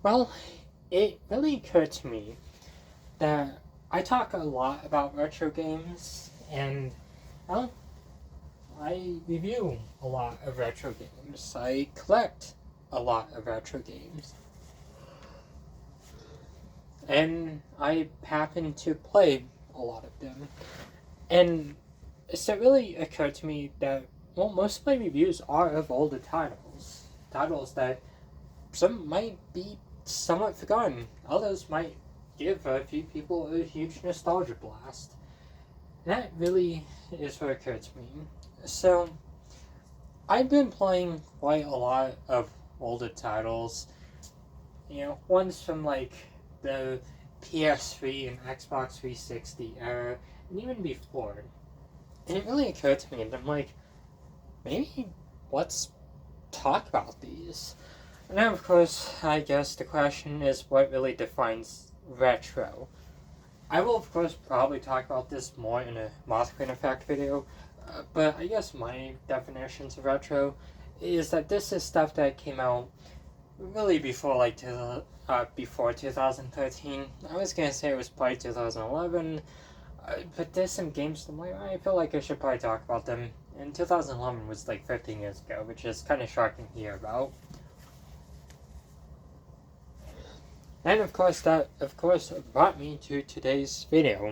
Well, it really occurred to me that I talk a lot about retro games, and well, I review a lot of retro games. I collect a lot of retro games. And I happen to play a lot of them. And so it really occurred to me that, well, most of my reviews are of older titles. Titles that some might be somewhat forgotten. Others might give a few people a huge nostalgia blast. And that really is what occurred to me. So, I've been playing quite a lot of older titles. Ones from like the PS3 and Xbox 360 era, and even before. And it really occurred to me, and I'm like, maybe let's talk about these. Now, of course, I guess the question is what really defines retro. I will, of course, probably talk about this more in a Mothman Effect video, but I guess my definitions of retro is that this is stuff that came out really before before 2013. I was gonna say it was probably 2011, but there's some games that I feel like I should probably talk about them. And 2011 was like 15 years ago, which is kind of shocking to hear about. And of course, that brought me to today's video.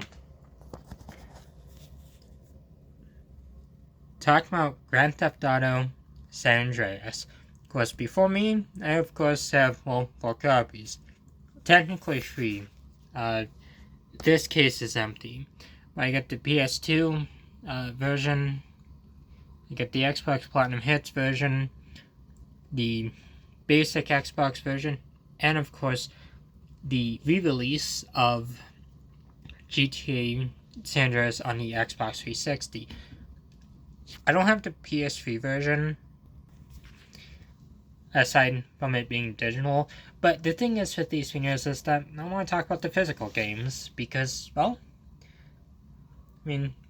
Talking about Grand Theft Auto San Andreas. Of course, before me, I of course have, 4 copies. Technically 3. This case is empty. I got the PS2 version. I got the Xbox Platinum Hits version. The basic Xbox version. And of course, the re-release of GTA San Andreas on the Xbox 360. I don't have the PS3 version, aside from it being digital, but the thing is with these videos is that I want to talk about the physical games, because, well,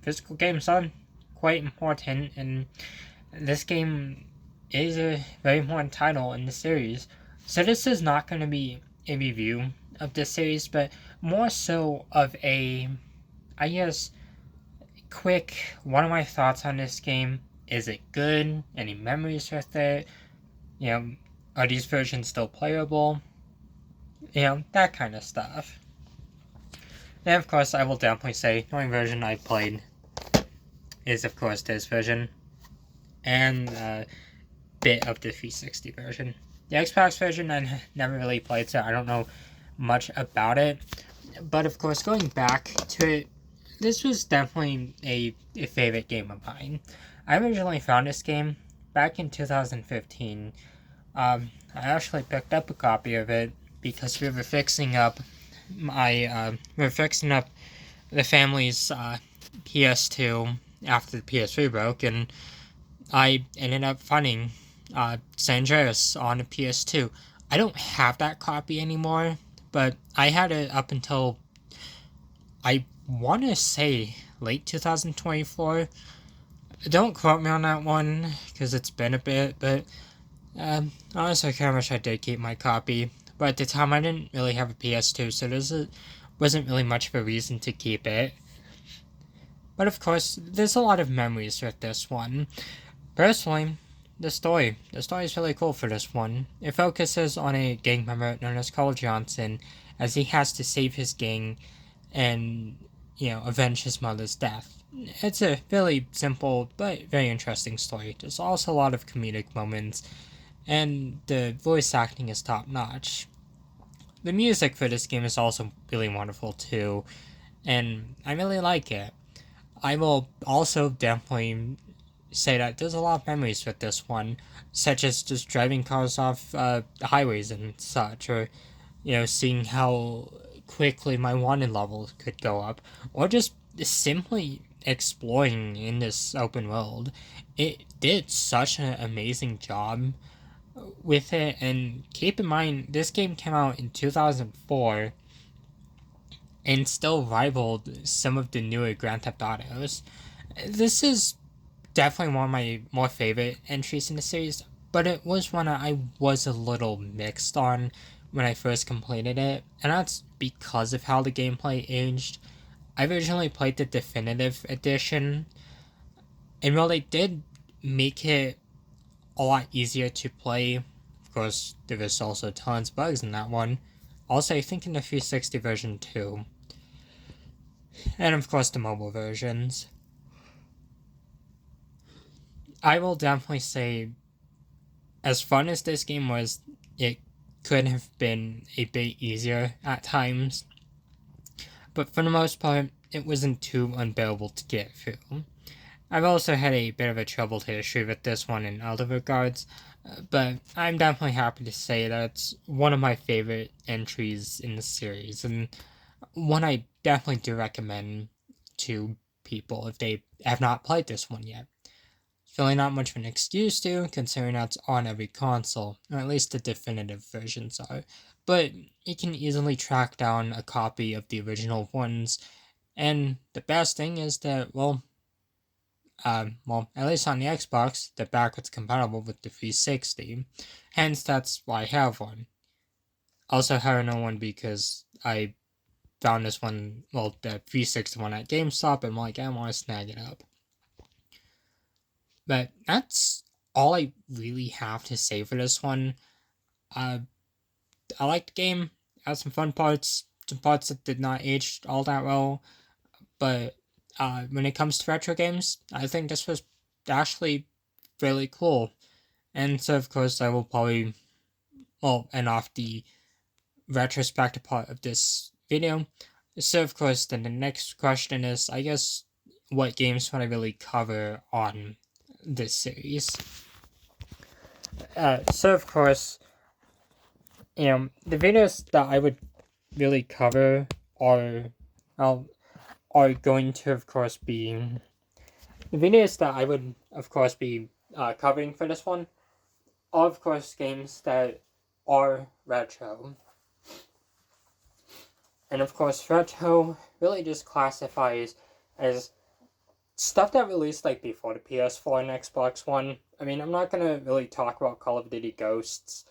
physical games are quite important, and this game is a very important title in the series. So this is not going to be a review of this series, but more so of a, I guess, quick, one of my thoughts on this game. Is it good? Any memories with it? Are these versions still playable? That kind of stuff. And of course, I will definitely say the only version I played is, of course, this version, and a bit of the 360 version. The Xbox version, I never really played, so I don't know much about it. But of course, going back to it, this was definitely a favorite game of mine. I originally found this game back in 2015. I actually picked up a copy of it because we were fixing up the family's PS2 after the PS3 broke, and I ended up finding San Andreas on the PS2. I don't have that copy anymore, but I had it up until, I want to say, late 2024. Don't quote me on that one, because it's been a bit, but honestly, I kind of wish I did keep my copy. But at the time, I didn't really have a PS2, so there wasn't really much of a reason to keep it. But of course, there's a lot of memories with this one. Personally, the story is really cool for this one. It focuses on a gang member known as Carl Johnson, as he has to save his gang and, avenge his mother's death. It's a really simple but very interesting story. There's also a lot of comedic moments, and the voice acting is top notch. The music for this game is also really wonderful too, and I really like it. I will also definitely say that there's a lot of memories with this one, such as just driving cars off highways and such, or seeing how quickly my wanted level could go up, or just simply exploring in this open world. It did such an amazing job with it, and keep in mind, this game came out in 2004 and still rivaled some of the newer Grand Theft Autos. This is definitely one of my more favorite entries in the series, but it was one I was a little mixed on when I first completed it, and that's because of how the gameplay aged. I originally played the definitive edition, and while they did make it a lot easier to play, of course, there was also tons of bugs in that one. Also, I think in the 360 version too, and of course the mobile versions. I will definitely say, as fun as this game was, it could have been a bit easier at times, but for the most part, it wasn't too unbearable to get through. I've also had a bit of a trouble issue with this one in other regards, but I'm definitely happy to say that it's one of my favorite entries in the series, and one I definitely do recommend to people if they have not played this one yet. It's really not much of an excuse to, considering that's on every console, or at least the definitive versions are. But you can easily track down a copy of the original ones, and the best thing is that, at least on the Xbox, they're backwards compatible with the 360. Hence, that's why I have one. Also, have another one because I found this one, the 360 one at GameStop, and I'm like, I want to snag it up. But that's all I really have to say for this one. I liked the game. It had some fun parts, some parts that did not age all that well. But when it comes to retro games, I think this was actually really cool. And so, of course, I will probably, end off the retrospective part of this video. So, of course, then the next question is, I guess, what games would I really cover on this series? So, of course, the videos that I would really cover are, are going to, of course, be the videos that I would, of course, be covering for this one are, of course, games that are retro. And, of course, retro really just classifies as stuff that released, like, before the PS4 and Xbox One. I mean, I'm not going to really talk about Call of Duty Ghosts,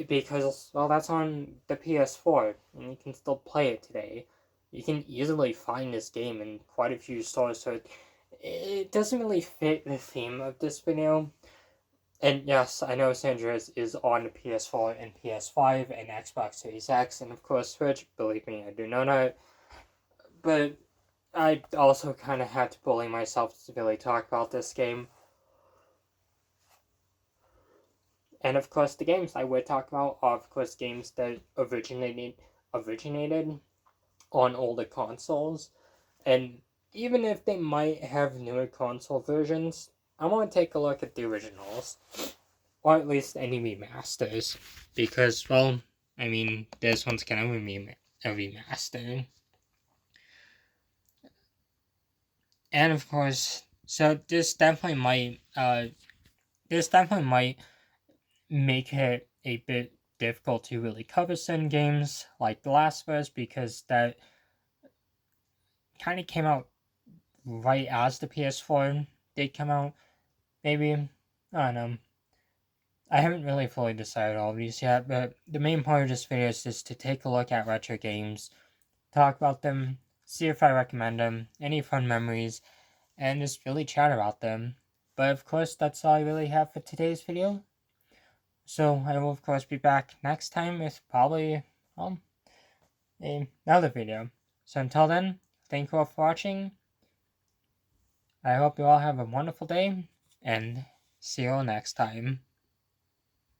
because, well, that's on the PS4, and you can still play it today. You can easily find this game in quite a few stores, so it doesn't really fit the theme of this video. And yes, I know Andreas is on the PS4 and PS5 and Xbox Series X, and of course Switch. Believe me, I do know that. But I also kind of had to bully myself to really talk about this game. And of course, the games I would talk about are, of course, games that originated on older consoles. And even if they might have newer console versions, I want to take a look at the originals. Or at least any remasters. Because, well, I mean, this one's kind of a remaster. And of course, so this definitely might make it a bit difficult to really cover certain games like The Last of Us, because that kind of came out right as the PS4 did come out. Maybe, I don't know. I haven't really fully decided all of these yet, but the main part of this video is just to take a look at retro games, talk about them, see if I recommend them, any fun memories, and just really chat about them. But of course, that's all I really have for today's video. So I will of course be back next time with probably another video. So until then, thank you all for watching. I hope you all have a wonderful day, and see you all next time.